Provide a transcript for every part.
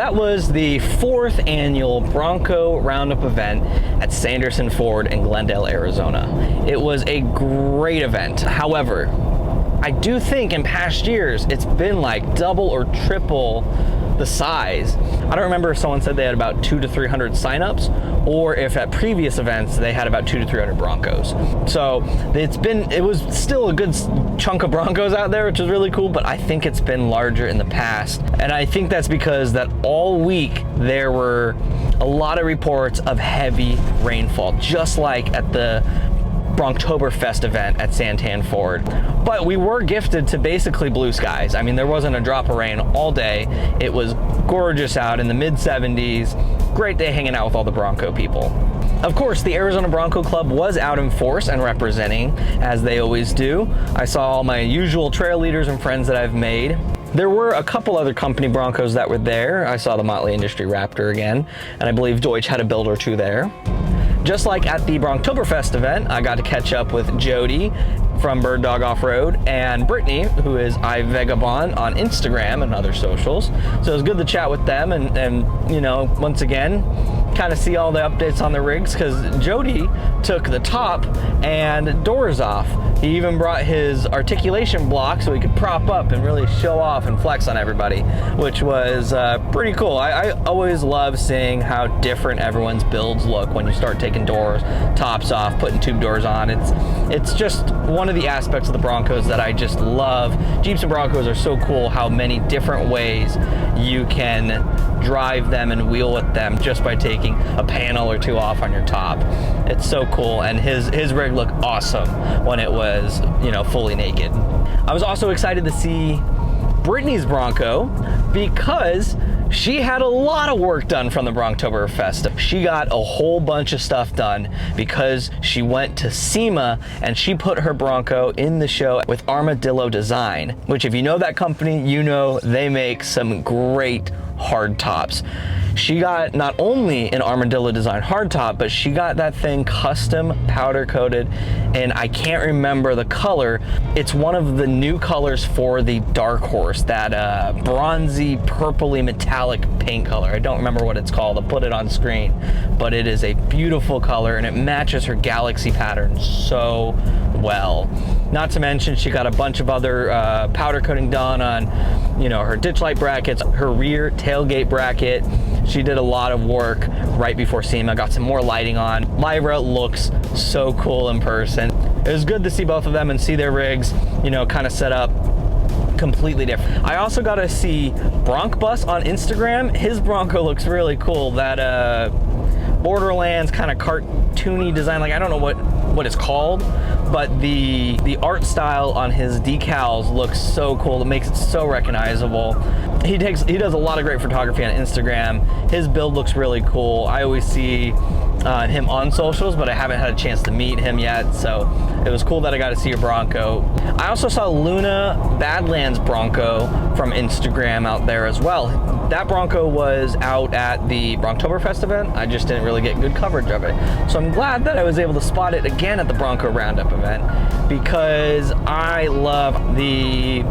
that was the 4th annual Bronco Roundup event at Sanderson Ford in Glendale, Arizona. It was a great event. However, I do think in past years it's been like double or triple the size. I don't remember if someone said they had about 200 to 300 signups, or if at previous events they had about 200 to 300 Broncos. So it was still a good chunk of Broncos out there, which is really cool, but I think it's been larger in the past. And I think that's because that all week there were a lot of reports of heavy rainfall, just like at the Bronktoberfest event at Santan Ford. But we were gifted to basically blue skies. I mean, there wasn't a drop of rain all day. It was gorgeous out in the mid 70s. Great day hanging out with all the Bronco people. Of course, the Arizona Bronco Club was out in force and representing, as they always do. I saw all my usual trail leaders and friends that I've made. There were a couple other company Broncos that were there. I saw the Motley Industry Raptor again, and I believe Deutsch had a build or two there. Just like at the Bronktoberfest event, I got to catch up with Jody from Bird Dog Off-Road and Brittany, who is iVagabond on Instagram and other socials. So it was good to chat with them and you know, once again, kind of see all the updates on the rigs, because Jody took the top and doors off. He even brought his articulation block so he could prop up and really show off and flex on everybody, which was pretty cool. I always love seeing how different everyone's builds look when you start taking doors, tops off, putting tube doors on. It's just one of the aspects of the Broncos that I just love. Jeeps and Broncos are so cool, how many different ways you can drive them and wheel with them just by taking a panel or two off on your top. It's so cool, and his rig looked awesome when it was, you know, fully naked. I was also excited to see Brittany's Bronco because she had a lot of work done from the Bronktoberfest. She got a whole bunch of stuff done because she went to SEMA and she put her Bronco in the show with Armadillo Design, which if you know that company, you know they make some great hard tops. She got not only an Armadillo Design hardtop, but she got that thing custom powder coated, and I can't remember the color. It's one of the new colors for the Dark Horse, that bronzy, purpley, metallic paint color. I don't remember what it's called. I'll put it on screen, but it is a beautiful color and it matches her Galaxy pattern so well. Not to mention, she got a bunch of other powder coating done on, you know, her ditch light brackets, her rear tailgate bracket. She did a lot of work right before SEMA, got some more lighting on. Lyra looks so cool in person. It was good to see both of them and see their rigs, you know, kind of set up completely different. I also got to see Bronkbus on Instagram. His Bronco looks really cool. That Borderlands kind of cartoony design, like I don't know what it's called, but the art style on his decals looks so cool. It makes it so recognizable. He does a lot of great photography on Instagram. His build looks really cool. I always see him on socials, but I haven't had a chance to meet him yet, so it was cool that I got to see your Bronco. I also saw Luna Badlands Bronco from Instagram out there as well. That Bronco was out at the Bronktoberfest event. I just didn't really get good coverage of it. So I'm glad that I was able to spot it again at the Bronco Roundup event, because I love the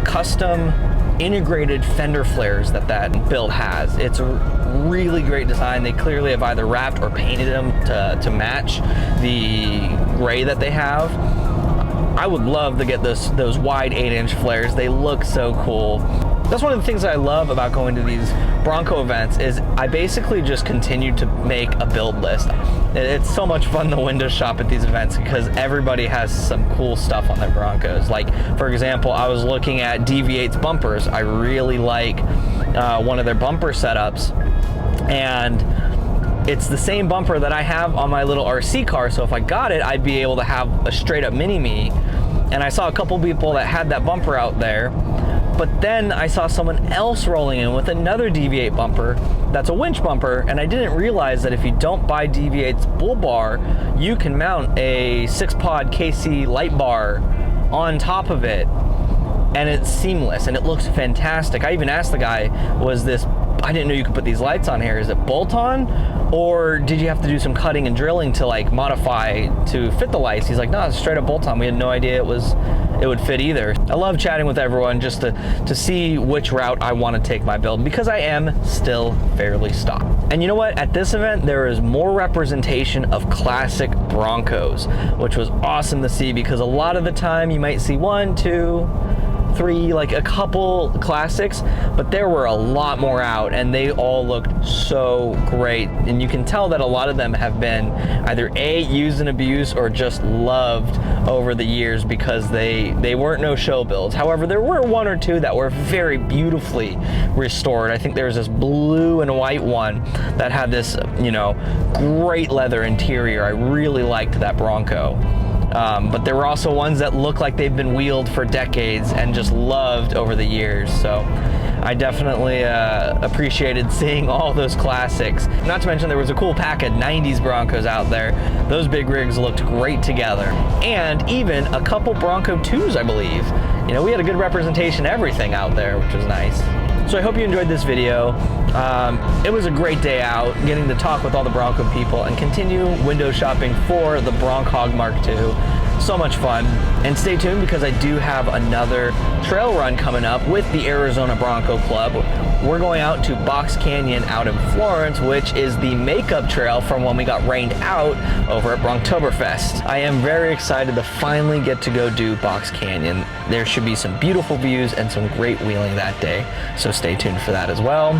custom integrated fender flares that build has. It's a really great design. They clearly have either wrapped or painted them to match the gray that they have. I would love to get those wide 8-inch flares. They look so cool. That's one of the things that I love about going to these Bronco events, is I basically just continue to make a build list. It's so much fun to window shop at these events because everybody has some cool stuff on their Broncos. Like, for example, I was looking at DV8's bumpers. I really like one of their bumper setups, and it's the same bumper that I have on my little RC car, so if I got it, I'd be able to have a straight up mini-me. And I saw a couple people that had that bumper out there, but then I saw someone else rolling in with another DV8 bumper that's a winch bumper, and I didn't realize that if you don't buy DV8's bull bar, you can mount a 6-pod KC light bar on top of it, and it's seamless and it looks fantastic. I even asked the guy, was this I didn't know you could put these lights on here. Is it bolt-on, or did you have to do some cutting and drilling to like modify to fit the lights? He's like, no, it's straight up bolt-on. We had no idea it would fit either. I love chatting with everyone just to see which route I want to take my build, because I am still fairly stock. And you know what? At this event, there is more representation of classic Broncos, which was awesome to see, because a lot of the time you might see 1, 2, 3, like a couple classics, but there were a lot more out, and they all looked so great. And you can tell that a lot of them have been either used and abused or just loved over the years, because they weren't no show builds. However, there were 1 or 2 that were very beautifully restored. I think there was this blue and white one that had this, you know, great leather interior. I really liked that Bronco. But there were also ones that look like they've been wheeled for decades and just loved over the years. So I definitely appreciated seeing all those classics. Not to mention there was a cool pack of 90s Broncos out there. Those big rigs looked great together. And even a couple Bronco 2s, I believe. You know, we had a good representation of everything out there, which was nice. So I hope you enjoyed this video. It was a great day out, getting to talk with all the Bronco people and continue window shopping for the Bronco Mark II. So much fun. And stay tuned, because I do have another trail run coming up with the Arizona Bronco Club. We're going out to Box Canyon out in Florence, which is the makeup trail from when we got rained out over at Bronktoberfest. I am very excited to finally get to go do Box Canyon. There should be some beautiful views and some great wheeling that day, so stay tuned for that as well.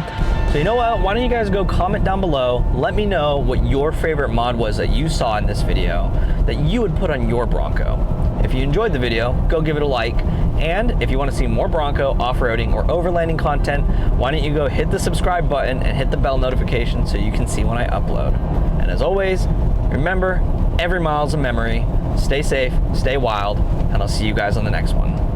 So you know what, why don't you guys go comment down below, let me know what your favorite mod was that you saw in this video that you would put on your Bronco. If you enjoyed the video, go give it a like, and if you want to see more Bronco, off-roading, or overlanding content, why don't you go hit the subscribe button and hit the bell notification so you can see when I upload. And as always, remember, every mile's a memory. Stay safe, stay wild, and I'll see you guys on the next one.